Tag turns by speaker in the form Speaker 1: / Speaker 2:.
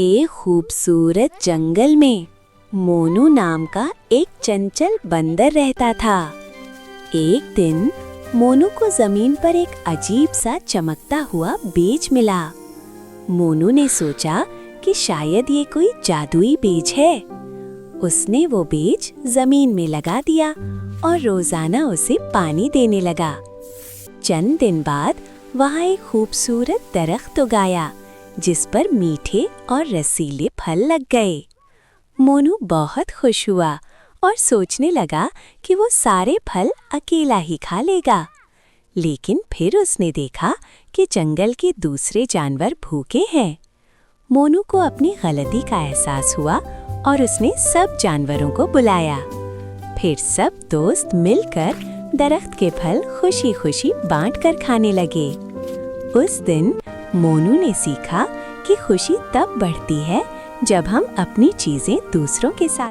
Speaker 1: एक खूबसूरत जंगल में मोनू नाम का एक चंचल बंदर रहता था। एक दिन मोनू को जमीन पर एक अजीब सा चमकता हुआ बेज मिला। मोनू ने सोचा कि शायद ये कोई जादुई बेज है। उसने वो बेज जमीन में लगा दिया और रोजाना उसे पानी देने लगा। चंद दिन बाद वहाँ एक खूबसूरत दरख्त उगाया जिस पर मीठे और रसीले फल लग गए। मोनू बहुत खुश हुआ और सोचने लगा कि वो सारे फल अकेला ही खा लेगा। लेकिन फिर उसने देखा कि जंगल के दूसरे जानवर भूखे हैं। मोनू को अपनी गलती का एहसास हुआ और उसने सब जानवरों को बुलाया। फिर सब दोस्त मिलकर दरख्त के फल खुशी-खुशी बांटकर खाने लगे। उस दिन मोनू ने सीखा कि खुशी तब बढ़ती है जब हम अपनी चीजें दूसरों के साथ